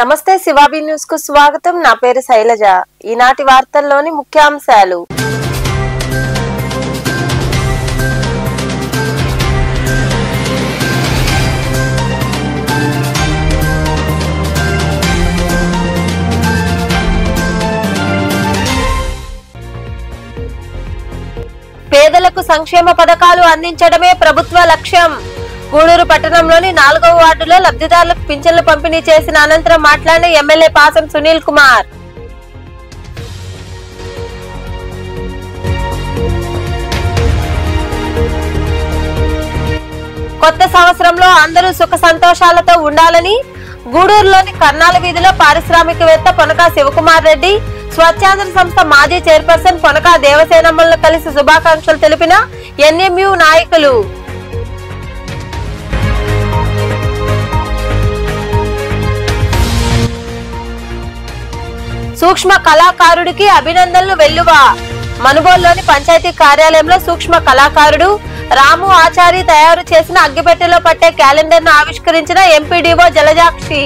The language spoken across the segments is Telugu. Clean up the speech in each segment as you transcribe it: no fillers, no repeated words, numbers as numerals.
నమస్తే శివాబీ న్యూస్ కు స్వాగతం. నా పేరు శైలజ. ఈనాటి వార్తల్లోని ముఖ్యాంశాలు. పేదలకు సంక్షేమ పథకాలు అందించడమే ప్రభుత్వ లక్ష్యం. గూడూరు పట్టణంలోని 4వ వార్డులో లబ్ధిదారులకు పింఛన్లు పంపిణీ చేసిన అనంతరం మాట్లాడిన ఎమ్మెల్యే పాసం సునీల్ కుమార్. కొత్త సంవత్సరంలో అందరూ సుఖ సంతోషాలతో ఉండాలని గూడూరులోని కర్నాల వీధిలో పారిశ్రామికవేత్త పొనకా శివకుమార్ రెడ్డి, స్వచ్ఛాంధ్ర సంస్థ మాజీ చైర్పర్సన్ పొనకా దేవసేనమ్మలను కలిసి శుభాకాంక్షలు తెలిపిన ఎన్ఎంయు నాయకులు. సూక్ష్మ కళాకారుడికి అభినందనలు వెల్లువా. మనుబోలులోని పంచాయతీ కార్యాలయంలో సూక్ష్మ కళాకారుడు రాము ఆచారి తయారు చేసిన అగ్గిపెట్టెలో పట్టే క్యాలెండర్ ను ఆవిష్కరించిన ఎంపీడీఓ జలజాక్షి.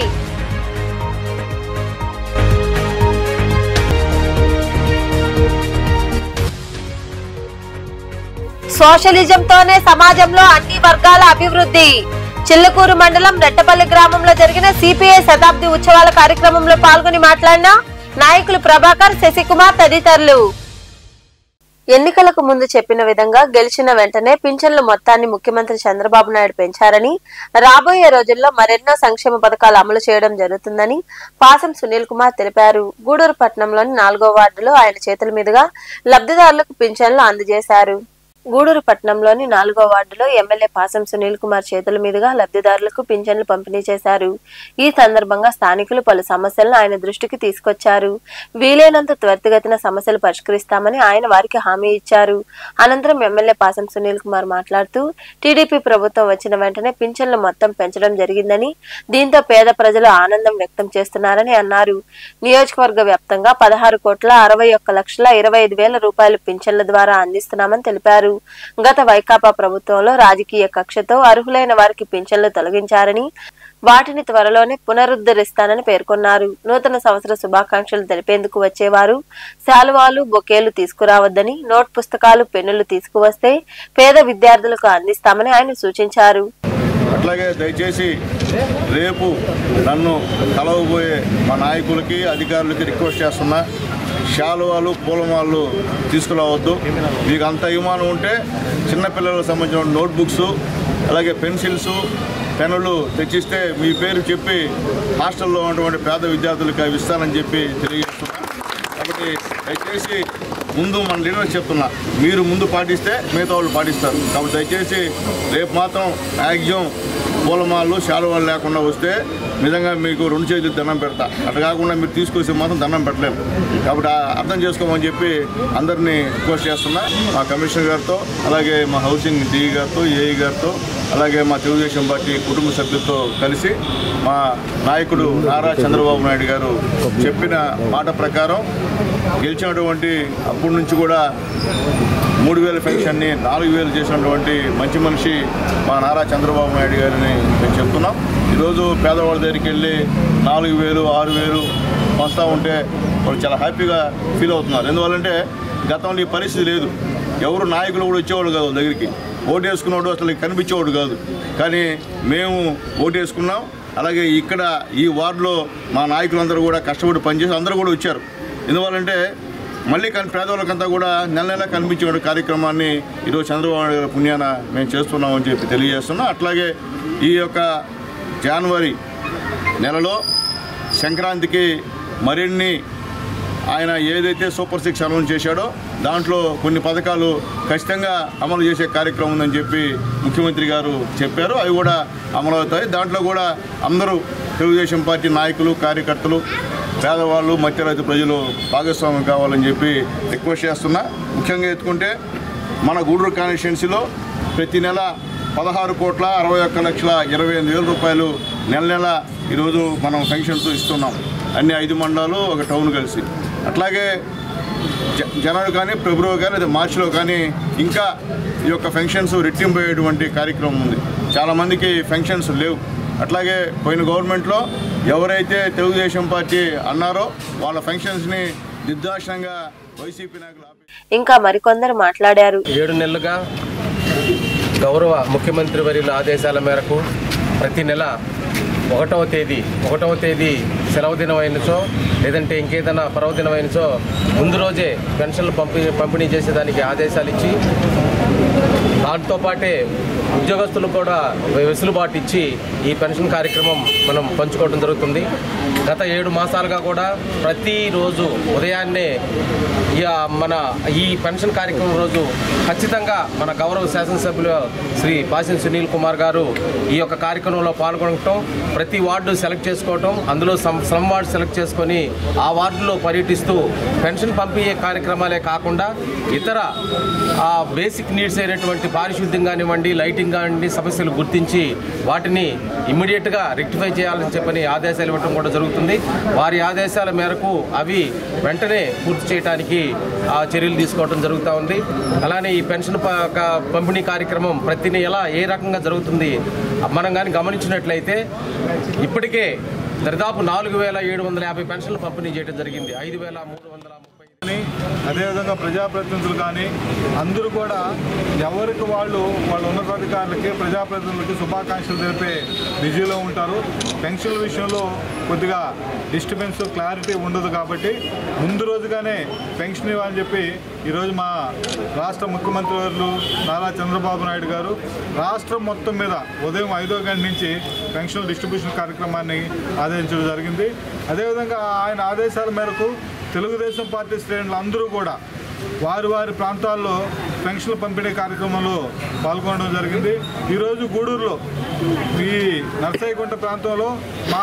సోషలిజంతోనే సమాజంలో అన్ని వర్గాల అభివృద్ధి. చిల్లకూరు మండలం రెట్టపల్లి గ్రామంలో జరిగిన సిపిఐ శతాబ్ది ఉత్సవాల కార్యక్రమంలో పాల్గొని మాట్లాడిన నాయకులు ప్రభాకర్, శశికుమార్ తదితరులు. ఎన్నికలకు ముందు చెప్పిన విధంగా గెలిచిన వెంటనే పింఛన్ల మొత్తాన్ని ముఖ్యమంత్రి చంద్రబాబు నాయుడు పెంచారని, రాబోయే రోజుల్లో మరెన్నో సంక్షేమ పథకాలు అమలు చేయడం జరుగుతుందని పాసం సునీల్ కుమార్ తెలిపారు. గూడూరు పట్టణంలోని 4వ వార్డులో ఆయన చేతుల మీదుగా లబ్ధిదారులకు పింఛన్లు అందజేశారు. గూడూరు పట్టణంలోని 4వ వార్డులో ఎమ్మెల్యే పాసం సునీల్ కుమార్ చేతుల మీదుగా లబ్ధిదారులకు పింఛన్లు పంపిణీ చేశారు. ఈ సందర్భంగా స్థానికులు పలు సమస్యలను ఆయన దృష్టికి తీసుకొచ్చారు. వీలైనంత త్వరితగతిన సమస్యలు పరిష్కరిస్తామని ఆయన వారికి హామీ ఇచ్చారు. అనంతరం ఎమ్మెల్యే పాసం సునీల్ కుమార్ మాట్లాడుతూ టీడీపీ ప్రభుత్వం వచ్చిన వెంటనే పింఛన్లు మొత్తం పెంచడం జరిగిందని, దీంతో పేద ప్రజలు ఆనందం వ్యక్తం చేస్తున్నారని అన్నారు. నియోజకవర్గ వ్యాప్తంగా 16,61,25,000 రూపాయలు పింఛన్ల ద్వారా అందిస్తున్నామని తెలిపారు. గత వైకాపా ప్రభుత్వంలో రాజకీయ కక్షతో అర్హులైన వారికి పింఛన్లు తొలగించారని, వాటిని త్వరలోనే పునరుద్ధరిస్తానని పేర్కొన్నారు. నూతన సంవత్సర శుభాకాంక్షలు తెలిపేందుకు వచ్చేవారు శాలువాలు, బొకేలు తీసుకురావద్దని, నోట్ పుస్తకాలు, పెన్నులు తీసుకువస్తే పేద విద్యార్థులకు అందిస్తామని ఆయన సూచించారు. అట్లాగే దయచేసి రేపు నన్ను కలవబోయే మా నాయకులకి, అధికారులకి రిక్వెస్ట్ చేస్తున్నా, శాలువాలు, పూలమాలు తీసుకురావద్దు. మీకు అంత అభిమానం ఉంటే చిన్నపిల్లలకు సంబంధించిన నోట్బుక్స్, అలాగే పెన్సిల్స్, పెన్నులు తెచ్చిస్తే మీ పేరు చెప్పి హాస్టల్లో ఉన్నటువంటి పేద విద్యార్థులకు అవి ఇస్తానని చెప్పి తెలియజేస్తున్నాను. కాబట్టి దయచేసి ముందు మన లీడర్ చెప్తున్నా, మీరు ముందు పాటిస్తే మిగతా వాళ్ళు పాటిస్తారు. కాబట్టి దయచేసి రేపు మాత్రం మ్యాక్సిమం పూలమాలు, శాలువాలు లేకుండా వస్తే నిజంగా మీకు 2 చేతులు దండం పెడతా. అట్లా కాకుండా మీరు తీసుకొస్తే మాత్రం దండం పెట్టలేము. కాబట్టి అర్థం చేసుకోమని చెప్పి అందరినీ రిక్వెస్ట్ చేస్తున్నా. మా కమిషనర్ గారితో, అలాగే మా హౌసింగ్ డిఈ గారితో, ఏఈ గారితో, అలాగే మా తెలుగుదేశం పార్టీ కుటుంబ సభ్యులతో కలిసి మా నాయకుడు నారా చంద్రబాబు నాయుడు గారు చెప్పిన మాట ప్రకారం గెలిచినటువంటి అప్పటి నుంచి కూడా 3,000 పెన్షన్ని 4,000 చేసినటువంటి మంచి మనిషి మా నారా చంద్రబాబు నాయుడు గారిని మేము చెప్తున్నాం. ఈరోజు పేదవాళ్ళ దగ్గరికి వెళ్ళి 4,000, 6,000 వస్తూ ఉంటే వాళ్ళు చాలా హ్యాపీగా ఫీల్ అవుతున్నారు. ఎందువల్లంటే గతంలో ఈ పరిస్థితి లేదు. ఎవరు నాయకులు కూడా వచ్చేవాళ్ళు కాదు దగ్గరికి. ఓటు వేసుకున్నవాడు అసలు కనిపించేవాడు కాదు. కానీ మేము ఓటు వేసుకున్నాం. అలాగే ఇక్కడ ఈ వార్డులో మా నాయకులందరూ కూడా కష్టపడి పనిచేసి అందరూ కూడా వచ్చారు. ఎందువల్లంటే మళ్ళీ పేదవాళ్ళకంతా కూడా నెల నెల కనిపించే కార్యక్రమాన్ని ఈరోజు చంద్రబాబు నాయుడు గారి పుణ్యాన మేము చేస్తున్నామని చెప్పి తెలియజేస్తున్నాం. అట్లాగే ఈ యొక్క జనవరి నెలలో సంక్రాంతికి మరిన్ని ఆయన ఏదైతే సూపర్ 6 అనౌన్స్ చేశాడో దాంట్లో కొన్ని పథకాలు ఖచ్చితంగా అమలు చేసే కార్యక్రమం ఉందని చెప్పి ముఖ్యమంత్రి గారు చెప్పారు. అవి కూడా అమలు అవుతాయి. దాంట్లో కూడా అందరూ తెలుగుదేశం పార్టీ నాయకులు, కార్యకర్తలు, పేదవాళ్ళు, మధ్యరైతు ప్రజలు భాగస్వామ్యం కావాలని చెప్పి రిక్వెస్ట్ చేస్తున్నా. ముఖ్యంగా ఎత్తుకుంటే మన గూడూరు కాన్స్టిట్యున్సీలో ప్రతి నెల 16,61,28,000 రూపాయలు నెల నెల ఈరోజు మనం పెన్షన్స్ ఇస్తున్నాం. అన్ని 5 మండలాలు, ఒక టౌన్ కలిసి. అట్లాగే జనవరి కానీ, ఫిబ్రవరి కానీ, లేదా మార్చిలో కానీ ఇంకా ఈ యొక్క పెన్షన్స్ రెట్టింపయ్యేటువంటి కార్యక్రమం ఉంది. చాలామందికి పెన్షన్స్ లేవు. అట్లాగే పోయిన గవర్నమెంట్లో ఎవరైతే తెలుగుదేశం పార్టీ అన్నారో వాళ్ళ ఫంక్షన్స్ని నిర్దాక్షిణంగా వైసీపీ నాయకులు ఇంకా మరికొందరు మాట్లాడారు. 7 నెలలుగా గౌరవ ముఖ్యమంత్రి వర్యుల ఆదేశాల మేరకు ప్రతి నెల 1వ తేదీ సెలవు దినమైనచో లేదంటే ఇంకేదైనా పర్వదినమైనచో ముందు రోజే పెన్షన్లు పంపిణీ చేసేదానికి ఆదేశాలు ఇచ్చి దాంతోపాటే ఉద్యోగస్తులకు కూడా వెసులుబాటు ఇచ్చి ఈ పెన్షన్ కార్యక్రమం మనం పంచుకోవడం జరుగుతుంది. గత 7 మాసాలుగా కూడా ప్రతిరోజు ఉదయాన్నే మన ఈ పెన్షన్ కార్యక్రమం రోజు ఖచ్చితంగా మన గౌరవ శాసనసభ్యులు శ్రీ పాసిం సునీల్ కుమార్ గారు ఈ యొక్క కార్యక్రమంలో పాల్గొనటం, ప్రతి వార్డు సెలెక్ట్ చేసుకోవటం, అందులో స్లమ్ వార్డు సెలెక్ట్ చేసుకొని ఆ వార్డులో పర్యటిస్తూ పెన్షన్ పంపిణీ కార్యక్రమాలే కాకుండా ఇతర బేసిక్ నీడ్స్ అయినటువంటి పారిశుద్ధ్యం కానివ్వండి, లైటింగ్ కానివ్వండి సమస్యలు గుర్తించి వాటిని ఇమ్మీడియట్గా రెక్టిఫై చేయాలని చెప్పని ఆదేశాలు ఇవ్వడం కూడా జరుగుతుంది. వారి ఆదేశాల మేరకు అవి వెంటనే పూర్తి చేయడానికి చర్యలు తీసుకోవడం జరుగుతూ ఉంది. అలానే ఈ పెన్షన్ పంపిణీ కార్యక్రమం ప్రతి నెల ఏ రకంగా జరుగుతుంది మనం కానీ గమనించినట్లయితే ఇప్పటికే దాదాపు 4750 పెన్షన్లు పంపిణీ చేయడం జరిగింది. 5330 అదేవిధంగా ప్రజాప్రతినిధులు కానీ అందరూ కూడా ఎవరికి వాళ్ళ ఉన్నతాధికారులకి ప్రజాప్రతినిధులకి శుభాకాంక్షలు తెలిపే బిజీలో ఉంటారు. పెన్షన్ల విషయంలో కొద్దిగా డిస్టర్బెన్స్ క్లారిటీ ఉండదు కాబట్టి ముందు రోజుగానే పెన్షన్ ఇవ్వాలని చెప్పి ఈరోజు మా రాష్ట్ర ముఖ్యమంత్రి వర్యులు నారా చంద్రబాబు నాయుడు గారు రాష్ట్రం మొత్తం మీద ఉదయం 5వ గంట నుంచి పెన్షన్ డిస్ట్రిబ్యూషన్ కార్యక్రమాన్ని ఆదేశించడం జరిగింది. అదేవిధంగా ఆయన ఆదేశాల మేరకు తెలుగుదేశం పార్టీ శ్రేణులు అందరూ కూడా వారి ప్రాంతాల్లో పెన్షన్ల పంపిణీ కార్యక్రమంలో పాల్గొనడం జరిగింది. ఈరోజు గూడూరులో ఈ నర్సయ్యగుంట ప్రాంతంలో మా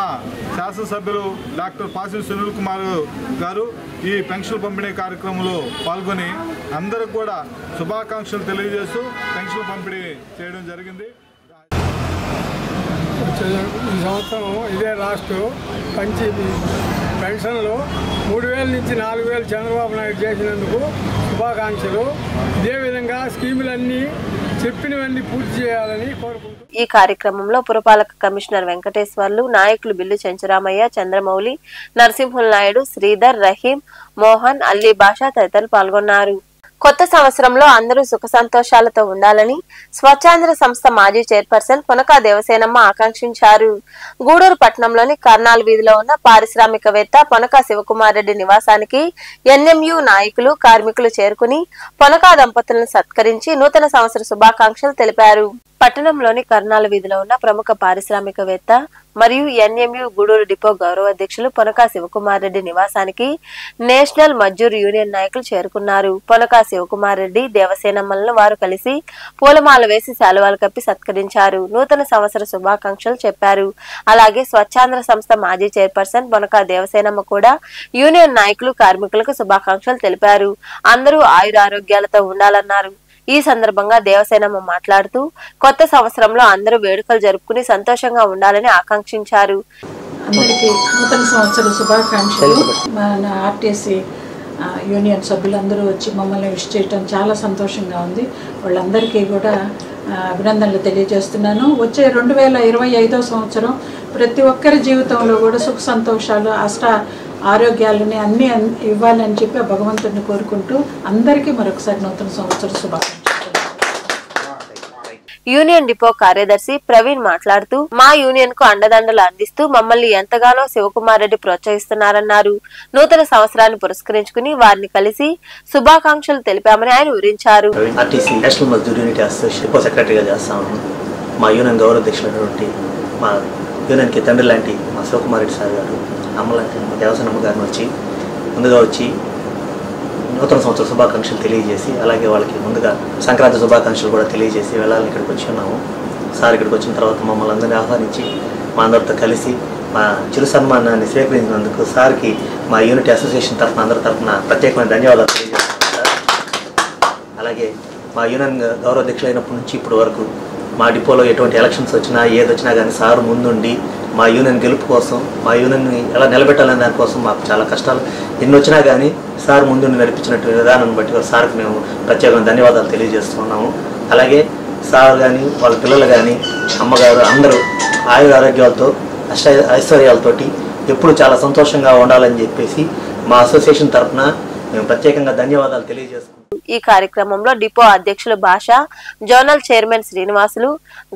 శాసనసభ్యులు డాక్టర్ పాసిం సునీల్ కుమార్ గారు ఈ పెన్షన్ పంపిణీ కార్యక్రమంలో పాల్గొని అందరికి కూడా శుభాకాంక్షలు తెలియజేస్తూ పెన్షన్ పంపిణీ చేయడం జరిగింది. ఈ సంవత్సరం ఇదే లాస్ట్ పెన్షన్లు 3000 నుంచి 4000 చంద్రబాబు నాయుడు చేసినందుకు శుభాకాంక్షలు. ఇదే విధంగా స్కీములన్నీ చెప్పినవన్నీ పూర్తి చేయాలని కోరుకుంటున్నాను. ఈ కార్యక్రమంలో పురపాలక కమిషనర్ వెంకటేశ్వర్లు, నాయకులు బిల్లు చెంచురామయ్య, చంద్రమౌళి, నరసింహుల్ నాయుడు, శ్రీధర్, రహీం, మోహన్, అల్లీ బాషా తదితరులు పాల్గొన్నారు. కొత్త సంవత్సరంలో అందరూ సుఖ సంతోషాలతో ఉండాలని స్వచ్ఛాంధ్ర సంస్థ మాజీ చైర్పర్సన్ పొనకా దేవసేనమ్మ ఆకాంక్షించారు. గూడూరు పట్టణంలోని కర్నాల్ వీధిలో ఉన్న పారిశ్రామికవేత్త పొనకా శివకుమార్ రెడ్డి నివాసానికి ఎన్ఎంయు నాయకులు, కార్మికులు చేరుకుని పొనకా దంపతులను సత్కరించి నూతన సంవత్సర శుభాకాంక్షలు తెలిపారు. పట్టణంలోని కర్నాల వీధిలో ఉన్న ప్రముఖ పారిశ్రామికవేత్త మరియు ఎన్ఎంయు గూడూరు డిపో గౌరవ అధ్యక్షులు పొనకా శివకుమార్ రెడ్డి నివాసానికి నేషనల్ మజ్దూర్ యూనియన్ నాయకులు చేరుకున్నారు. పొనకా శివకుమార్ రెడ్డి, దేవసేనమ్మలను వారు కలిసి పూలమాల వేసి శాలువాలు కప్పి సత్కరించారు. నూతన సంవత్సర శుభాకాంక్షలు చెప్పారు. అలాగే స్వచ్ఛాంధ్ర సంస్థ మాజీ చైర్పర్సన్ పొనకా దేవసేనమ్మ కూడా యూనియన్ నాయకులు, కార్మికులకు శుభాకాంక్షలు తెలిపారు. అందరూ ఆయురారోగ్యాలతో ఉండాలన్నారు. ఈ సందర్భంగా దేవసేనమ్మ మాట్లాడుతూ కొత్త సంవత్సరంలో అందరూ వేడుకలు జరుపుకుని సంతోషంగా ఉండాలని ఆకాంక్షించారు. అందరికీ నూతన సంవత్సర శుభాకాంక్షలు. మన ఆర్టీసీ యూనియన్ సభ్యులందరూ వచ్చి మమ్మల్ని విష్ చేయటం చాలా సంతోషంగా ఉంది. వాళ్ళందరికీ కూడా అభినందనలు తెలియజేస్తున్నాను. వచ్చే 2025వ సంవత్సరం ప్రతి ఒక్కరి జీవితంలో కూడా సుఖ సంతోషాలు, ఆరోగ్యాలని అన్నీ ఇవ్వాలని చెప్పి భగవంతుడిని కోరుకుంటూ అందరికీ మరొకసారి నూతన సంవత్సర శుభాకాంక్షలు. యూనియన్ డిపో కార్యదర్శి ప్రవీణ్ మాట్లాడుతూ మా యూనియన్ కు అండదండలు అందిస్తూ మమ్మల్ని ఎంతగానో శివకుమార్ రెడ్డి ప్రోత్సహిస్తున్నారన్నారు. నూతన సంవత్సరాన్ని పురస్కరించుకుని వారిని కలిసి శుభాకాంక్షలు తెలిపామని ఆయన వివరించారు. మా యూనియన్ గౌరవ అధ్యక్షులైనటువంటి మా యూనియన్కి తండ్రి లాంటి మా శివకుమార్ రెడ్డి సార్ గారు, అమ్మ లాంటి మా దేవసేనమ్మ గారిని ముందుగా వచ్చి నూతన సంవత్సర శుభాకాంక్షలు తెలియజేసి, అలాగే వాళ్ళకి ముందుగా సంక్రాంతి శుభాకాంక్షలు కూడా తెలియజేసి వెళ్ళాలని ఇక్కడికి వచ్చి ఉన్నాము. సార్ ఇక్కడికి వచ్చిన తర్వాత మమ్మల్ని అందరినీ ఆహ్వానించి మా అందరితో కలిసి మా చిరు సన్మానాన్ని స్వీకరించినందుకు సార్కి మా యూనిట్ అసోసియేషన్ తరఫున అందరి తరఫున ప్రత్యేకమైన ధన్యవాదాలు తెలియజేస్తున్నాను. అలాగే మా యూనియన్ గౌరవ అధ్యక్షులైనప్పటి నుంచి ఇప్పటి వరకు మా డిపోలో ఎటువంటి ఎలక్షన్స్ వచ్చినా ఏదొచ్చినా కానీ సార్ ముందుండి మా యూనియన్ గెలుపు కోసం, మా యూనియన్ని ఎలా నిలబెట్టాలనే దానికోసం మాకు చాలా కష్టాలు ఎన్ని వచ్చినా కానీ సార్ ముందుండి నడిపించినట్టు విధానాన్ని బట్టి సార్కి మేము ప్రత్యేకంగా ధన్యవాదాలు తెలియజేస్తున్నాము. అలాగే సార్ కానీ వాళ్ళ పిల్లలు కానీ అమ్మగారు అందరూ ఆరోగ్యాలతో ఐశ్వర్యాలతోటి ఎప్పుడు చాలా సంతోషంగా ఉండాలని చెప్పేసి మా అసోసియేషన్ తరఫున మేము ప్రత్యేకంగా ధన్యవాదాలు తెలియజేస్తున్నాం. ఈ కార్యక్రమంలో డిపో అధ్యక్షులు భాష, జోనల్ చైర్మన్ శ్రీనివాసులు,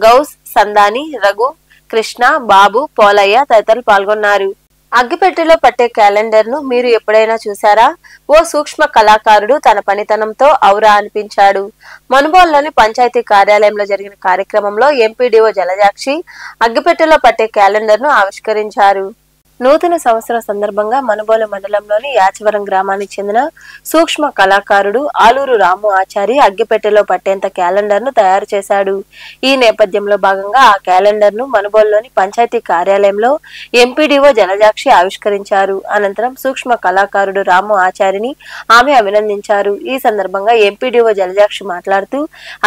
గౌస్, సందాని, రఘు, కృష్ణ, బాబు, పోలయ్య తదితరులు పాల్గొన్నారు. అగ్గిపెట్టెలో పట్టే క్యాలెండర్ ను మీరు ఎప్పుడైనా చూసారా? ఓ సూక్ష్మ కళాకారుడు తన పనితనంతో ఔరా అనిపించాడు. మనుబోలులోని పంచాయతీ కార్యాలయంలో జరిగిన కార్యక్రమంలో ఎంపీడీఓ జలజాక్షి అగ్గిపెట్టెలో పట్టే క్యాలెండర్ ను ఆవిష్కరించారు. నూతన సంవత్సరం సందర్భంగా మనుబోలు మండలంలోని యాచవరం గ్రామానికి చెందిన సూక్ష్మ కళాకారుడు ఆలూరు రాము ఆచారి అగ్గిపెట్టెలో పట్టేంత క్యాలెండర్ ను తయారు చేశాడు. ఈ నేపథ్యంలో భాగంగా ఆ క్యాలెండర్ ను మనుబోలులోని పంచాయతీ కార్యాలయంలో ఎంపీడీఓ జలజాక్షి ఆవిష్కరించారు. అనంతరం సూక్ష్మ కళాకారుడు రాము ఆచారిని ఆమె అభినందించారు. ఈ సందర్భంగా ఎంపీడీఓ జలజాక్షి మాట్లాడుతూ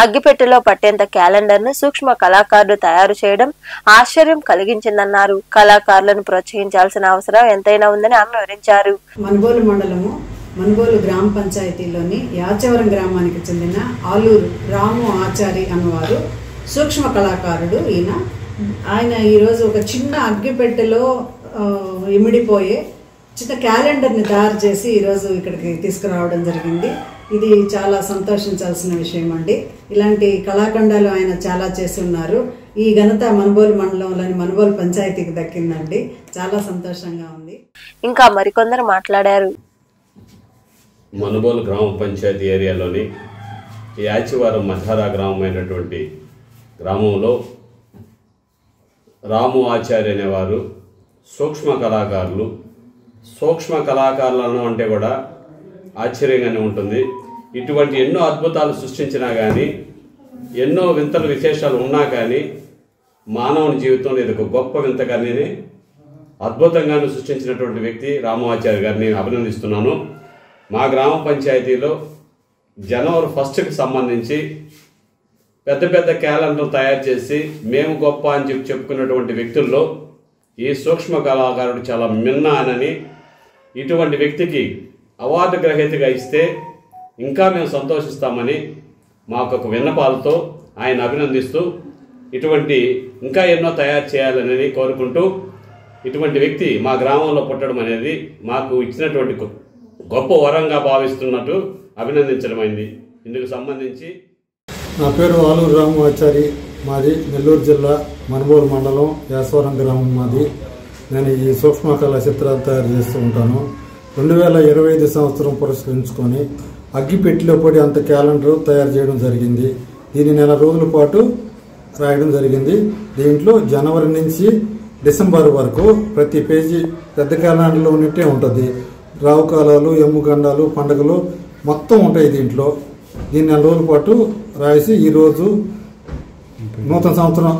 అగ్గిపెట్టెలో పట్టేంత క్యాలెండర్ ను సూక్ష్మ కళాకారుడు తయారు చేయడం ఆశ్చర్యం కలిగించిందన్నారు. కళాకారులను ప్రోత్సహించాల్సిన అవసరం ఎంతైనా ఉందని ఆమె వివరించారు. మనుబోలు మండలము మనుబోలు గ్రామ పంచాయతీలోని యాచవరం గ్రామానికి చెందిన ఆలూరు రాము ఆచారి అన్నవారు సూక్ష్మ కళాకారుడు. ఆయన ఈరోజు ఒక చిన్న అగ్గిపెట్టెలో ఇమిడిపోయే చిన్న క్యాలెండర్ని తయారు చేసి ఈరోజు ఇక్కడికి తీసుకురావడం జరిగింది. ఇది చాలా సంతోషించాల్సిన విషయం అండి. ఇలాంటి కళాఖండాలు ఆయన చాలా చేసి ఉన్నారు. ఈ ఘనత మనుబోలు మండలంలోని మనుబోలు పంచాయతీకి దక్కిందండి. చాలా సంతోషంగా ఉంది. ఇంకా మరికొందరు మాట్లాడారు. మనుబోలు గ్రామ పంచాయతీ ఏరియాలోని యాచివారం మధ్యారా గ్రామమైనటువంటి గ్రామంలో రాము ఆచార్య అనేవారు సూక్ష్మ కళాకారులు. సూక్ష్మ కళాకారులను అంటే కూడా ఆశ్చర్యంగానే ఉంటుంది. ఇటువంటి ఎన్నో అద్భుతాలు సృష్టించినా కానీ, ఎన్నో వింతలు విశేషాలు ఉన్నా కానీ మానవుని జీవితంలో ఇది ఒక గొప్ప వింతగానే అద్భుతంగాను సృష్టించినటువంటి వ్యక్తి రాము ఆచార్య గారిని అభినందిస్తున్నాను. మా గ్రామ పంచాయతీలో జనవరి 1కి సంబంధించి పెద్ద పెద్ద క్యాలెండర్ తయారు చేసి మేము గొప్ప అని చెప్పుకున్నటువంటి వ్యక్తుల్లో ఈ సూక్ష్మ కళాకారుడు చాలా మిన్న అని, ఇటువంటి వ్యక్తికి అవార్డు గ్రహీతగా ఇస్తే ఇంకా మేము సంతోషిస్తామని మాకు ఒక విన్నపాలతో ఆయన అభినందిస్తూ ఇటువంటి ఇంకా ఎన్నో తయారు చేయాలని కోరుకుంటూ, ఇటువంటి వ్యక్తి మా గ్రామంలో పుట్టడం అనేది మాకు ఇచ్చినటువంటి గొప్ప వరంగా భావిస్తున్నట్టు అభినందించడమైంది. ఇందుకు సంబంధించి నా పేరు ఆలూరు రాము ఆచారి, మాది నెల్లూరు జిల్లా మనుబోలు మండలం యాసవరం గ్రామం మాది. నేను ఈ సూక్ష్మ కళా చిత్రాలు తయారు చేస్తూ ఉంటాను. 2025 సంవత్సరం పురస్కరించుకొని అగ్గిపెట్టిలో పడి అంత క్యాలెండర్ తయారు చేయడం జరిగింది. దీన్ని నెల రోజుల పాటు రాయడం జరిగింది. దీంట్లో జనవరి నుంచి డిసెంబర్ వరకు ప్రతి పేజీ పెద్ద క్యాలెండర్లో ఉన్నట్టే ఉంటుంది. రావుకాలాలు, ఎమ్ముగండాలు, పండుగలు మొత్తం ఉంటాయి దీంట్లో. దీన్ని నెల రోజుల పాటు రాసి ఈరోజు నూతన సంవత్సరం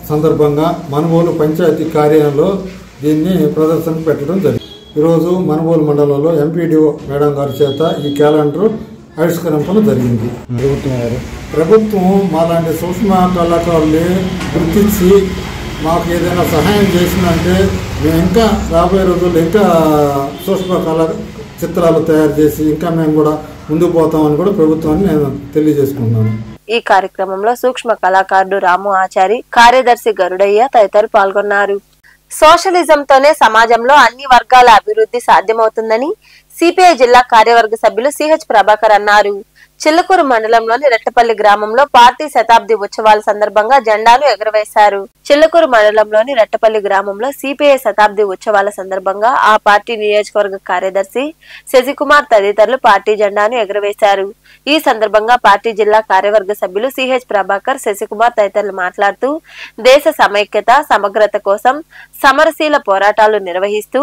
సందర్భంగా మనుబోలు పంచాయతీ కార్యాలయంలో దీన్ని ప్రదర్శనకు పెట్టడం జరిగింది. ఈరోజు మనుబోలు మండలంలో ఎంపీడీఓ మేడం గారి చేత ఈ క్యాలెండర్ ఆవిష్కరించడం జరిగింది. ప్రభుత్వం మాలాంటి సూక్ష్మ కళాకారుల్ని గుర్తించి మాకు ఏదైనా సహాయం చేసిందంటే మేము ఇంకా రాబోయే రోజుల్లో ఇంకా సూక్ష్మ కళా చిత్రాలు తయారు చేసి ఇంకా మేము కూడా ముందుకు పోతామని కూడా ప్రభుత్వాన్ని నేను తెలియజేసుకుంటున్నాను. ఈ కార్యక్రమంలో సూక్ష్మ కళాకారుడు రాము ఆచారి, కార్యదర్శి గరుడయ్య తదితరులు పాల్గొన్నారు. సోషలిజంతోనే సమాజంలో అన్ని వర్గాల అభివృద్ధి సాధ్యమవుతుందని సిపిఐ జిల్లా కార్యవర్గ సభ్యులు సిహెచ్ ప్రభాకర్ అన్నారు. చిల్లకూరు మండలంలోని రెట్టపల్లి గ్రామంలో పార్టీ శతాబ్ది ఉత్సవాల సందర్భంగా జెండాను ఎగురవేశారు. చిల్లకూరు మండలంలోని రెట్టపల్లి గ్రామంలో సిపిఐ శతాబ్ది ఉత్సవాల సందర్భంగా ఆ పార్టీ నియోజకవర్గ కార్యదర్శి శశికుమార్ తదితరులు పార్టీ జెండాను ఎగురవేశారు. ఈ సందర్భంగా పార్టీ జిల్లా కార్యవర్గ సభ్యులు సిహెచ్ ప్రభాకర్, శశికుమార్ తదితరులు మాట్లాడుతూ దేశ సమైక్యత, సమగ్రత కోసం సమరశీల పోరాటాలు నిర్వహిస్తూ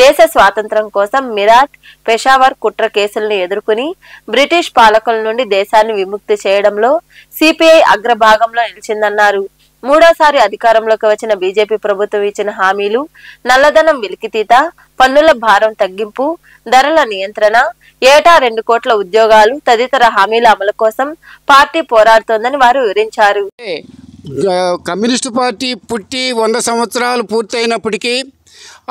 దేశ స్వాతంత్ర్యం కోసం మిరాట్, పెషావర్ కుట్ర కేసులను ఎదుర్కొని బ్రిటిష్ పాలకుల నుండి దేశాన్ని విముక్తి చేయడంలో సిపిఐ అగ్రభాగంలో నిలిచిందన్నారు. మూడోసారి అధికారంలోకి వచ్చిన బీజేపీ ప్రభుత్వం ఇచ్చిన హామీలు నల్లధనం వెలికితీత, పన్నుల భారం తగ్గింపు, ధరల నియంత్రణ, ఏటా 2 కోట్ల ఉద్యోగాలు తదితర హామీల అమలు కోసం పార్టీ పోరాడుతోందని వారు వివరించారు. కమ్యూనిస్టు పార్టీ పుట్టి 100 సంవత్సరాలు పూర్తయినప్పటికీ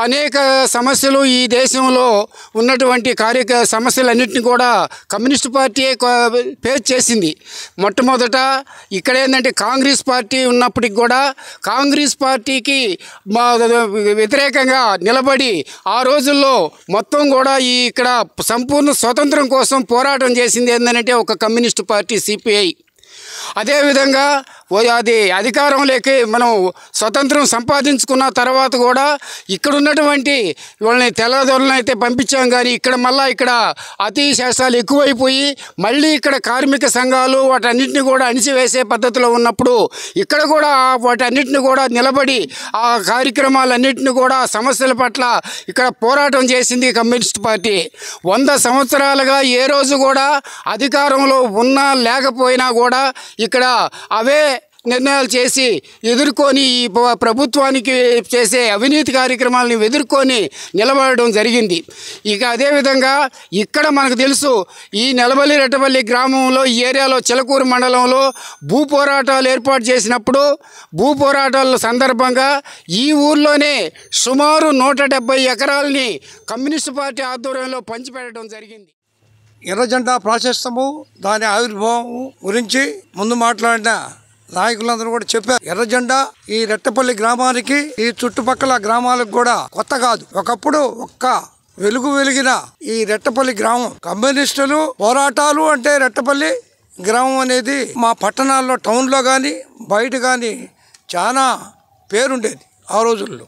అనేక సమస్యలు ఈ దేశంలో ఉన్నటువంటి సమస్యలన్నింటినీ కూడా కమ్యూనిస్టు పార్టీయే ఫేస్ చేసింది. మొట్టమొదట ఇక్కడ ఏంటంటే కాంగ్రెస్ పార్టీ ఉన్నప్పటికి కూడా కాంగ్రెస్ పార్టీకి వ్యతిరేకంగా నిలబడి ఆ రోజుల్లో మొత్తం కూడా ఇక్కడ సంపూర్ణ స్వతంత్రం కోసం పోరాటం చేసింది ఏంటంటే ఒక కమ్యూనిస్టు పార్టీ సిపిఐ. అదేవిధంగా అది అధికారంలోకి మనం స్వతంత్రం సంపాదించుకున్న తర్వాత కూడా ఇక్కడ ఉన్నటువంటి వాళ్ళని తెల్లదొరలను అయితే పంపించాం, కానీ ఇక్కడ మళ్ళీ ఇక్కడ అతి శాస్త్రాలు ఎక్కువైపోయి మళ్ళీ ఇక్కడ కార్మిక సంఘాలు వాటన్నిటిని కూడా అణిచివేసే పద్ధతిలో ఉన్నప్పుడు ఇక్కడ కూడా వాటన్నిటిని కూడా నిలబడి ఆ కార్యక్రమాలన్నింటినీ కూడా సమస్యల పట్ల ఇక్కడ పోరాటం చేసింది కమ్యూనిస్ట్ పార్టీ. 100 సంవత్సరాలుగా ఏ రోజు కూడా అధికారంలో ఉన్నా లేకపోయినా కూడా ఇక్కడ అవే నిర్ణయాలు చేసి ఎదుర్కొని ఈ ప్రభుత్వానికి చేసే అవినీతి కార్యక్రమాలను ఎదుర్కొని నిలబడడం జరిగింది. ఇక అదేవిధంగా ఇక్కడ మనకు తెలుసు ఈ నెలబల్లి రెట్టపల్లి గ్రామంలో ఈ ఏరియాలో చిలకూరు మండలంలో భూ పోరాటాలు ఏర్పాటు చేసినప్పుడు భూ పోరాటాల సందర్భంగా ఈ ఊర్లోనే సుమారు 170 ఎకరాలని కమ్యూనిస్టు పార్టీ ఆధ్వర్యంలో పంచిపెట్టడం జరిగింది. ఎర్రజెండా ప్రాశస్తము దాని ఆవిర్భావం గురించి ముందు మాట్లాడిన నాయకులందరూ కూడా చెప్పారు. ఎర్రజెండా ఈ రెట్టపల్లి గ్రామానికి ఈ చుట్టుపక్కల గ్రామాలకు కూడా కొత్త కాదు. ఒకప్పుడు వెలిగిన ఈ రెట్టపల్లి గ్రామం కమ్యూనిస్టులు పోరాటాలు అంటే రెట్టపల్లి గ్రామం అనేది మా పట్టణాల్లో టౌన్లో కానీ బయట కానీ చాలా పేరుండేది. ఆ రోజుల్లో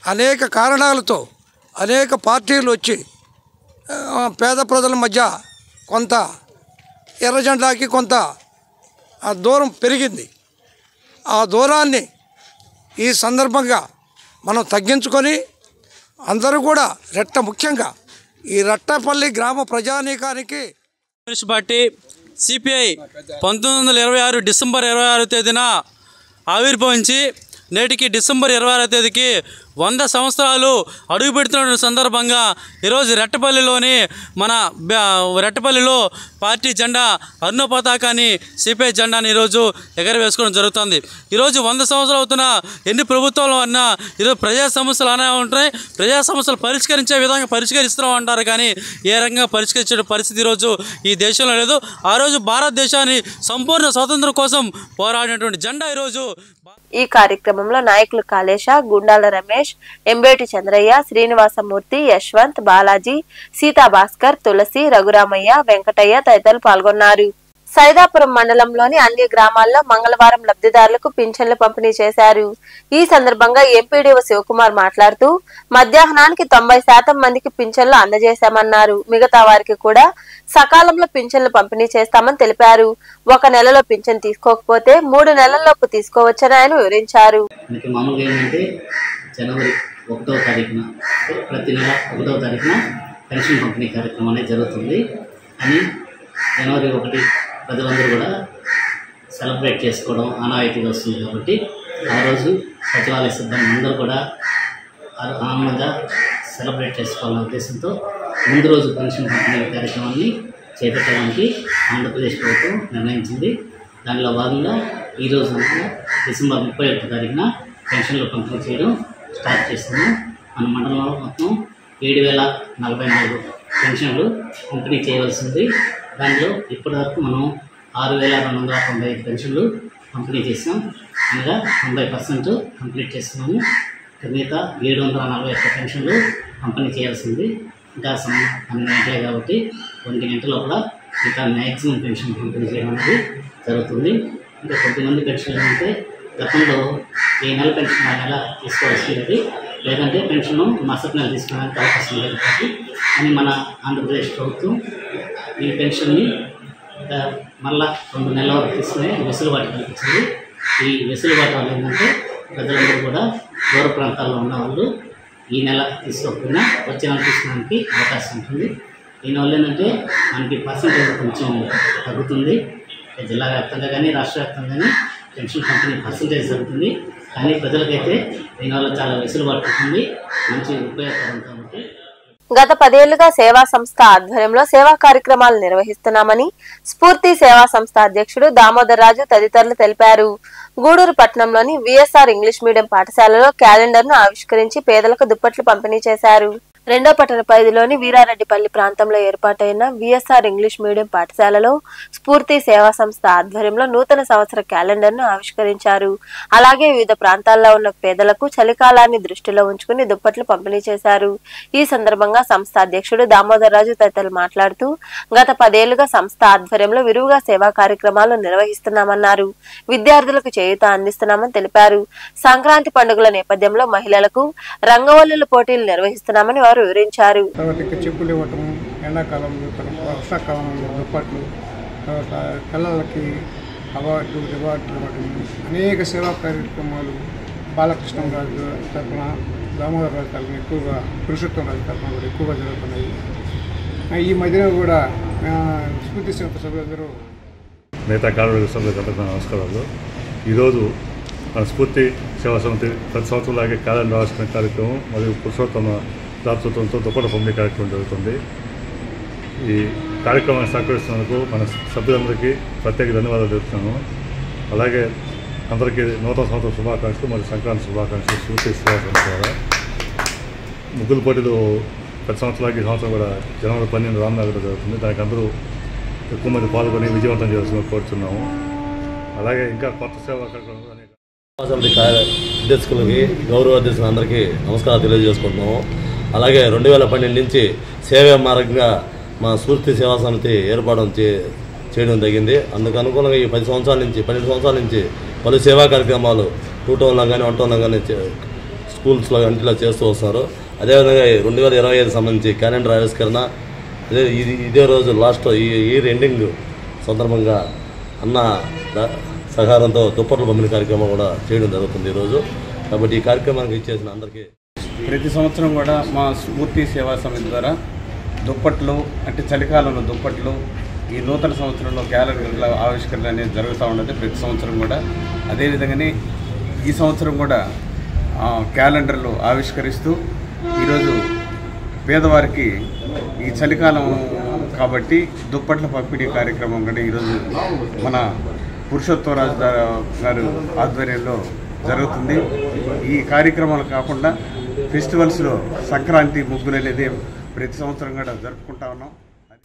అనేక కారణాలతో అనేక పార్టీలు వచ్చి పేద ప్రజల మధ్య కొంత ఎర్రజెండాకి కొంత దూరం పెరిగింది. ఆ దూరాన్ని ఈ సందర్భంగా మనం తగ్గించుకొని అందరూ కూడా ముఖ్యంగా ఈ రెట్టపల్లి గ్రామ ప్రజానీకానికి కమ్యూనిస్ట్ పార్టీ సిపిఐ 1926 డిసెంబర్ 26వ తేదీన ఆవిర్భవించి నేటికి డిసెంబర్ 26వ తేదీకి 100 సంవత్సరాలు అడుగుపెడుతున్న సందర్భంగా ఈరోజు రెట్టపల్లిలోని రెట్టపల్లిలో పార్టీ జెండా అరుణ పతాకాన్ని సిపిఐ జెండాని ఈరోజు ఎగరవేసుకోవడం జరుగుతుంది. ఈరోజు 100 సంవత్సరాలు అవుతున్న ఎన్ని ప్రభుత్వాలు అన్నా ఈరోజు ప్రజా సమస్యలు అనే ఉంటాయి. ప్రజా సమస్యలు పరిష్కరించే విధంగా పరిష్కరిస్తున్నాం అంటారు, కానీ ఏ రకంగా పరిష్కరించే పరిస్థితి ఈరోజు ఈ దేశంలో లేదు. ఆ రోజు భారతదేశాన్ని సంపూర్ణ స్వాతంత్రం కోసం పోరాడినటువంటి జెండా ఈరోజు. ఈ కార్యక్రమంలో నాయకులు కాళేశ, గుండాల రమేష్, ఎంబేటి చంద్రయ్య, శ్రీనివాసమూర్తి, యశ్వంత్, బాలాజీ, సీతా భాస్కర్, తులసి, రఘురామయ్య, వెంకటయ్య తదితరులు పాల్గొన్నారు. సైదాపురం మండలంలోని అన్ని గ్రామాల్లో మంగళవారం లబ్ధిదారులకు పింఛన్లు పంపిణీ చేశారు. ఈ సందర్భంగా ఎంపీడీఓ శివకుమార్ మాట్లాడుతూ మధ్యాహ్నానికి 90% మందికి పింఛన్లు అందజేశామన్నారు. మిగతా వారికి కూడా సకాలంలో పింఛన్లు పంపిణీ చేస్తామని తెలిపారు. 1 నెలలో పింఛన్ తీసుకోకపోతే 3 నెలల్లోపు తీసుకోవచ్చని ఆయన వివరించారు. జనవరి 1వ తారీఖున ప్రతి నెల 1వ తారీఖున పెన్షన్ పంపిణీ కార్యక్రమం అనేది జరుగుతుంది అని జనవరి 1 ప్రజలందరూ కూడా సెలబ్రేట్ చేసుకోవడం ఆనవాయితీగా వస్తుంది. కాబట్టి ఆ రోజు సచివాలయ సిబ్బంది అందరూ కూడా ఆనందంగా సెలబ్రేట్ చేసుకోవాలనే ఉద్దేశంతో ముందు రోజు పెన్షన్ పంపిణీ కార్యక్రమాన్ని చేపట్టడానికి ఆంధ్రప్రదేశ్ ప్రభుత్వం నిర్ణయించింది. దానిలో భాగంగా ఈరోజు డిసెంబర్ 31వ తారీఖున పెన్షన్లు పంపిణీ చేయడం స్టార్ట్ చేస్తాము. మన మండలంలో మొత్తం 7,044 పెన్షన్లు పంపిణీ చేయవలసింది. దానిలో ఇప్పటివరకు మనం 6,295 పెన్షన్లు పంపిణీ చేసాం. అనగా 90% కంప్లీట్ చేస్తున్నాము. మిగతా 741 పెన్షన్లు పంపిణీ చేయాల్సింది. ఇంకా 12 గంటలే కాబట్టి 1 గంట లోపల ఇంకా మ్యాక్సిమం పెన్షన్ పంపిణీ చేయడం అనేది జరుగుతుంది. ఇంకా కొద్దిమంది పెన్షన్లు అంటే గతంలో ఈ నెల పెన్షన్ ఆ నెల తీసుకోవాల్సింది, లేదంటే పెన్షన్ మరుసటి నెల తీసుకోవడానికి అవకాశం లేదు. కానీ మన ఆంధ్రప్రదేశ్ ప్రభుత్వం ఈ పెన్షన్ని మళ్ళా 2 నెలల వరకు తీసుకునే వెసులుబాటు కల్పించింది. ఈ వెసులుబాటు వల్ల ఏంటంటే ప్రజలందరూ కూడా దూర ప్రాంతాల్లో ఉన్న వాళ్ళు ఈ నెల తీసుకోకపోయినా వచ్చే నెల తీసుకోవడానికి అవకాశం ఉంటుంది. దీనివల్ల ఏంటంటే మనకి పర్సంటేజ్ కొంచెం తగ్గుతుంది. జిల్లా వ్యాప్తంగా కానీ రాష్ట్ర వ్యాప్తంగా కానీ పెన్షన్ పంపిణీ పర్సంటేజ్ జరుగుతుంది. కానీ ప్రజలకైతే దీనివల్ల చాలా వెసులుబాటు ఉంటుంది, మంచి ఉపయోగకరం. కాబట్టి గత 10 ఏళ్లుగా సేవా సంస్థ ఆధ్వర్యంలో సేవా కార్యక్రమాలు నిర్వహిస్తున్నామని స్ఫూర్తి సేవా సంస్థ అధ్యక్షుడు దామోదర్ రాజు తదితరులు తెలిపారు. గూడూరు పట్టణంలోని విఎస్ఆర్ ఇంగ్లీష్ మీడియం పాఠశాలలో క్యాలెండర్ను ఆవిష్కరించి పేదలకు దుప్పట్లు పంపిణీ చేశారు. రెండో పట్టణ పరిధిలోని వీరారెడ్డిపల్లి ప్రాంతంలో ఏర్పాటైన విఎస్ఆర్ ఇంగ్లీష్ మీడియం పాఠశాలలో స్ఫూర్తి సేవా సంస్థ ఆధ్వర్యంలో నూతన సంవత్సర క్యాలెండర్ను ఆవిష్కరించారు. అలాగే వివిధ ప్రాంతాల్లో ఉన్న పేదలకు చలికాలాన్ని దృష్టిలో ఉంచుకుని దుప్పట్లు పంపిణీ చేశారు. ఈ సందర్భంగా సంస్థ అధ్యక్షుడు దామోదర్ రాజు తదితరులు మాట్లాడుతూ గత 10 ఏళ్లుగా సంస్థ ఆధ్వర్యంలో విరివిగా సేవా కార్యక్రమాలు నిర్వహిస్తున్నామన్నారు. విద్యార్థులకు చేయూత అందిస్తున్నామని తెలిపారు. సంక్రాంతి పండుగల నేపథ్యంలో మహిళలకు రంగవల్లుల పోటీలు నిర్వహిస్తున్నామని వారు వివరించారు. చెప్పులు ఇవ్వటం, ఎండాకాలం వర్షాకాలంలో దుప్పట్లు, తర్వాత పిల్లలకి అవార్డు రివార్డులు ఇవ్వటం, అనేక సేవా కార్యక్రమాలు బాలకృష్ణ రాజు తరఫున, దామోదర్ రాజు తరఫున ఎక్కువగా, పురుషోత్తం రాజు తరఫున కూడా ఎక్కువగా జరుగుతున్నాయి. ఈ మధ్యన కూడా స్ఫూర్తి సంస్థ సభ్యులందరూ మిగతా కార్మిక సభ్యులకు నమస్కారాలు. ఈరోజు మన స్ఫూర్తి సేవా సమితి ప్రతి సంవత్సరంలాగే క్యాలెండర్ ఆవిష్కరణ కార్యక్రమం మరియు పురుషోత్తమ దాతృత్వంతో దుప్పట్ల పంపిణీ కార్యక్రమం జరుగుతుంది. ఈ కార్యక్రమాన్ని సహకరిస్తున్నందుకు మన సభ్యులందరికీ ప్రత్యేక ధన్యవాదాలు తెలుపుతున్నాను. అలాగే అందరికీ నూతన సంవత్సర శుభాకాంక్షలు మరియు సంక్రాంతి శుభాకాంక్షలు స్ఫూర్తి సేవా సమితి ద్వారా. ముగ్గుల పోటీలు ప్రతి సంవత్సరాలకి ఈ సంవత్సరం కూడా జనవరి 12 రామ్నగర్లో జరుగుతుంది. దానికి అందరూ ఎక్కువ మంది పాల్గొని విజయవంతం చేయాల్సిందిగా కోరుతున్నాము. అలాగే ఇంకా కొత్త సేవా కార్యక్రమాలు అధ్యక్షులకి, గౌరవ అధ్యక్షులు అందరికీ నమస్కారాలు తెలియజేసుకుంటున్నాము. అలాగే 2012 నుంచి సేవా మార్గంగా మా స్ఫూర్తి సేవా సమితి ఏర్పాటు చేయడం జరిగింది. అందుకు అనుగుణంగా ఈ 12 సంవత్సరాల నుంచి పలు సేవా కార్యక్రమాలు 2 టౌన్లో కానీ 1 టౌన్లో కానీ స్కూల్స్లో ఇంటిలో చేస్తూ వస్తున్నారు. అదేవిధంగా 2025 సంబంధించి క్యాలెండర్ ఆవిష్కరణ ఇదే రోజు లాస్ట్ ఈ ఇయర్ ఎండింగ్ సందర్భంగా అన్న సహకారంతో దుప్పట్ల పంపిణీ కార్యక్రమం కూడా చేయడం జరుగుతుంది ఈరోజు. కాబట్టి ఈ కార్యక్రమానికి ఇచ్చేసిన అందరికీ ప్రతి సంవత్సరం కూడా మా స్ఫూర్తి సేవా సమితి ద్వారా దుప్పట్లు, అంటే చలికాలంలో దుప్పట్లు, ఈ నూతన సంవత్సరంలో క్యాలెండర్ల ఆవిష్కరణ అనేది జరుగుతూ ఉన్నది ప్రతి సంవత్సరం కూడా. అదేవిధంగానే ఈ సంవత్సరం కూడా క్యాలెండర్లు ఆవిష్కరిస్తూ ఈరోజు పేదవారికి ఈ చలికాలం కాబట్టి దుప్పట్ల పంపిణీ కార్యక్రమం కూడా ఈరోజు మన పురుషోత్తం రాజు గారు ఆధ్వర్యంలో జరుగుతుంది. ఈ కార్యక్రమాలు కాకుండా ఫెస్టివల్స్లో సంక్రాంతి ముగ్గులు అనేది ప్రతి సంవత్సరం కూడా జరుపుకుంటా ఉన్నాం.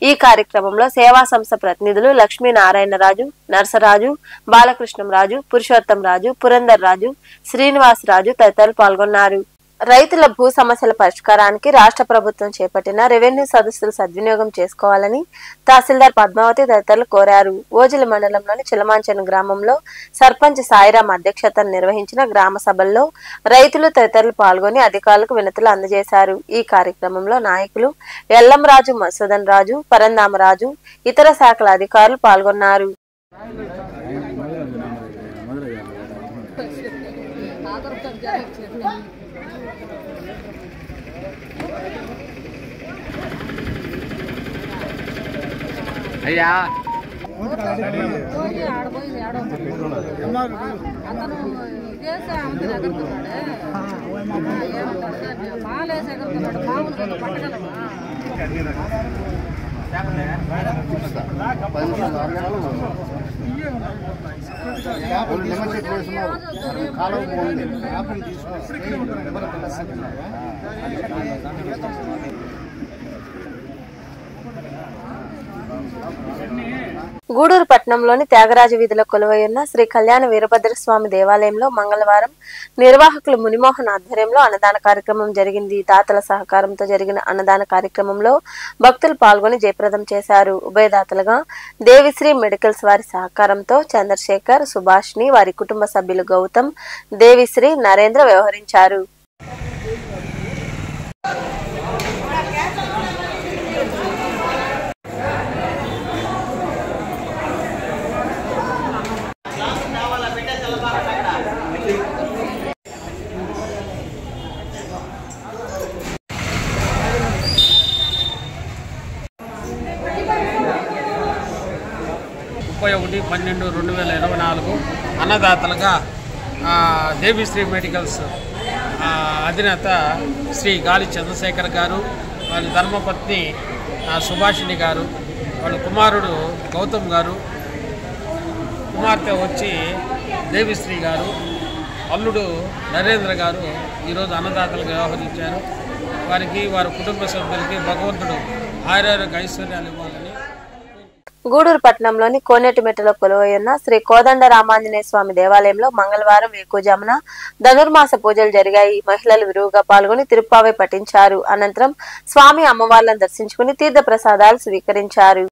ఈ కార్యక్రమంలో సేవా సంస్థ ప్రతినిధులు లక్ష్మీనారాయణరాజు, నర్సరాజు, బాలకృష్ణం రాజు, పురుషోత్తం రాజు, పురందర్ రాజు, శ్రీనివాస్ రాజు తదితరులు పాల్గొన్నారు. రైతుల భూ సమస్యల పరిష్కారానికి రాష్ట్ర ప్రభుత్వం చేపట్టిన రెవెన్యూ సదస్సులు సద్వినియోగం చేసుకోవాలని తహసీల్దార్ పద్మావతి తదితరులు కోరారు. ఓజిలి మండలంలోని చిలమాంచెను గ్రామంలో సర్పంచ్ సాయిరాం అధ్యక్షతన నిర్వహించిన గ్రామ సభల్లో రైతులు తదితరులు పాల్గొని అధికారులకు వినతులు అందజేశారు. ఈ కార్యక్రమంలో నాయకులు ఎల్లంరాజు, మసూదన్ రాజు, పరందామరాజు, ఇతర శాఖల అధికారులు పాల్గొన్నారు. అయ్యా గూడూరు పట్టణంలోని త్యాగరాజ వీధిలో కొలువైయున్న శ్రీ కళ్యాణ వీరభద్రస్వామి దేవాలయంలో మంగళవారం నిర్వాహకులు మునిమోహన్ ఆధ్వర్యంలో అన్నదాన కార్యక్రమం జరిగింది. దాతల సహకారంతో జరిగిన అన్నదాన కార్యక్రమంలో భక్తులు పాల్గొని జయప్రదం చేశారు. ఉభయదాతలుగా దేవిశ్రీ మెడికల్స్ వారి సహకారంతో చంద్రశేఖర్, సుభాష్ని, వారి కుటుంబ సభ్యులు గౌతమ్, దేవిశ్రీ, నరేంద్ర వ్యవహరించారు. ఒకటి 12/2024 అన్నదాతలుగా దేవిశ్రీ మెడికల్స్ అధినేత శ్రీ గాలి చంద్రశేఖర్ గారు, వాళ్ళ ధర్మపత్ని సుభాషిణి గారు, వాళ్ళ కుమారుడు గౌతమ్ గారు, కుమార్తె వచ్చి దేవిశ్రీ గారు, అల్లుడు నరేంద్ర గారు ఈరోజు అన్నదాతలుగా వ్యవహరించారు. వారికి వారి కుటుంబ సభ్యులకి భగవంతుడు ఆరోగ్య ఐశ్వర్యాలు ఇవ్వాలని. గూడూరు పట్టణంలోని కోనేటిమెట్టలో కొలువైన శ్రీ కోదండ రామాంజనేయ స్వామి దేవాలయంలో మంగళవారం వేకువజామున ధనుర్మాస పూజలు జరిగాయి. మహిళలు విరివిగా పాల్గొని తిరుప్పావై పఠించారు. అనంతరం స్వామి అమ్మవార్లను దర్శించుకుని తీర్థ ప్రసాదాలు స్వీకరించారు.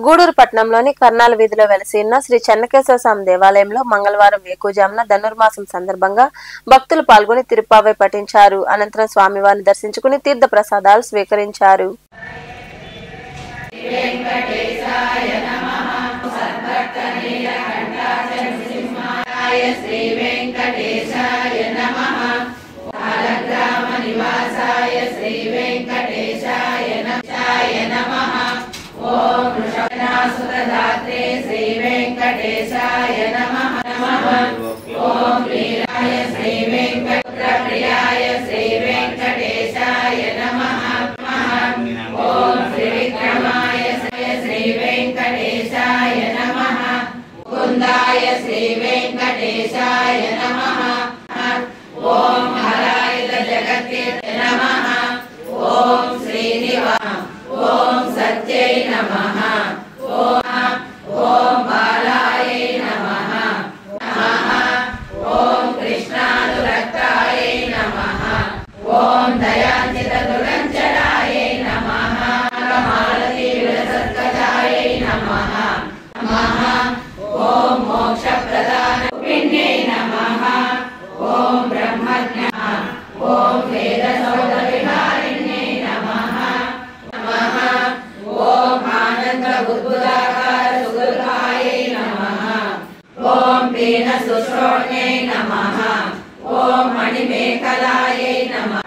గూడూరు పట్టణంలోని కర్నాల వీధిలో వెలసి ఉన్న శ్రీ చెన్నకేశవ స్వామి దేవాలయంలో మంగళవారం వేకువజామున ధనుర్మాసం సందర్భంగా భక్తులు పాల్గొని తిరుప్పావై పఠించారు. అనంతరం స్వామివారిని దర్శించుకుని తీర్థ ప్రసాదాలు స్వీకరించారు. ఓం వృషభనాసురధాత్రే శ్రీ వెంకటేశాయ నమః. ఓం వీరాయ శ్రీ వెంకటప్రియాయ శ్రీ వెంకటేశాయ నమః. ఓం త్రివిక్రమాయ శ్రీ వెంకటేశాయ నమః. కుందాయ శ్రీ వెంకటేశాయ నమః. ఓం హరాయుధ జగత్తే నమః. ఓం శ్రీనివాస. ఓం సత్యై నమః. ఓం బాలాయ నమః. ఓం కృష్ణానురక్తాయ నమః. ఓం దయాంచిత దురంచరాయ నమః. మాలతీ విలసత్కజాయ నమః. ఓం మోక్ష ప్రదాన రూపిణ్యై నమః. ఓం బ్రహ్మజ్ఞ. ఓం వేద సౌధ విహారిణ్యై నమః. ఓం ఆనంద బుద్బుదాకార సుగృహాయ నమః. ఓం వీణ సుశ్రోణ్యై నమః. ఓం మణిమేఖలాయ నమః.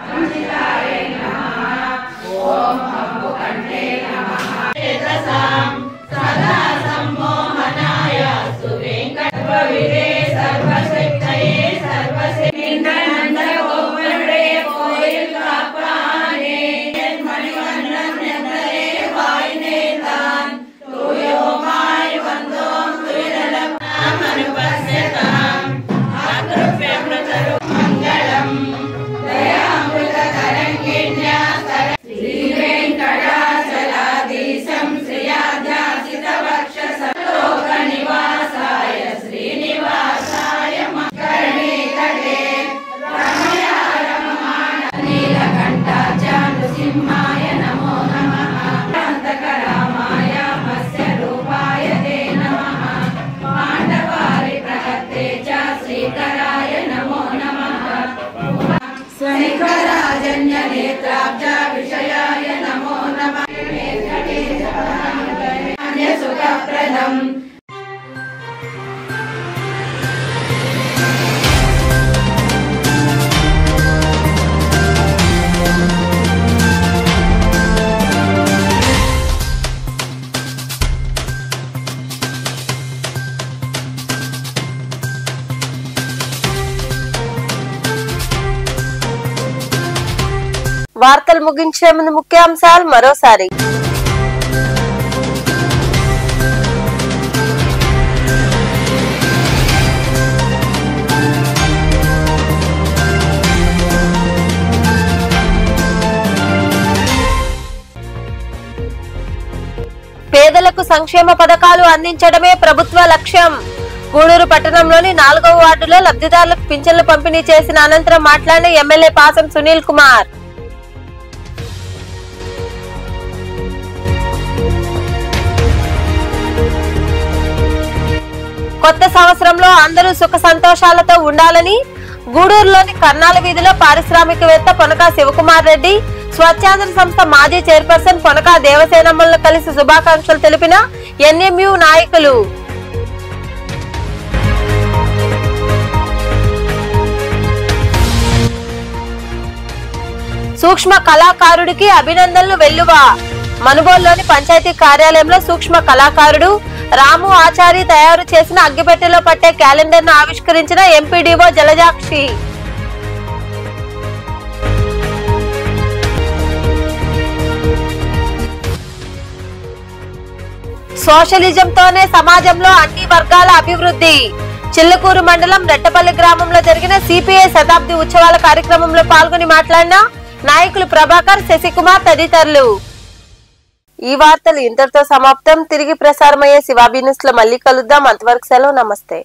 रुद्राब्जा विषयाय नमो नमः सुखप्रदम् వార్తలు ముగించే ముందు ముఖ్యాంశాలు మరోసారి. పేదలకు సంక్షేమ పథకాలు అందించడమే ప్రభుత్వ లక్ష్యం. గూడూరు పట్టణంలోని 4వ వార్డులో లబ్ధిదారులకు పింఛన్లు పంపిణీ చేసిన అనంతరం మాట్లాడిన ఎమ్మెల్యే పాసం సునీల్ కుమార్. కొత్త సంవత్సరంలో అందరూ సుఖ సంతోషాలతో ఉండాలని గూడూరులోని కర్నాల వీధిలో పారిశ్రామికవేత్త పొనకా శివకుమార్ రెడ్డి, స్వచ్ఛాంధ్ర సంస్థ మాజీ చైర్పర్సన్ పొనకా దేవసేనమ్మలను కలిసి శుభాకాంక్షలు తెలిపిన ఎన్ఎంయు నాయకులు. సూక్ష్మ కళాకారుడికి అభినందనలు వెల్లువా. మనుబోలులోని పంచాయతీ కార్యాలయంలో సూక్ష్మ కళాకారుడు రాము ఆచారి తయారు చేసిన అగ్గిపెట్టెలో పట్టే క్యాలెండర్ ను ఆవిష్కరించిన ఎంపీడీఓ జలజాక్షి. సోషలిజంతోనే సమాజంలో అన్ని వర్గాల అభివృద్ధి. చిల్లకూరు మండలం రెట్టపల్లి గ్రామంలో జరిగిన సిపిఐ శతాబ్ది ఉత్సవాల కార్యక్రమంలో పాల్గొని మాట్లాడిన నాయకులు ప్రభాకర్, శశికుమార్ తదితరులు. ఈ వార్తలు ఇంతటితో సమాప్తం. తిరిగి ప్రసారమయ్యే శివాబీ న్యూస్ లో మళ్ళీ కలుద్దాం. అంతవరకు సెలవు. నమస్తే.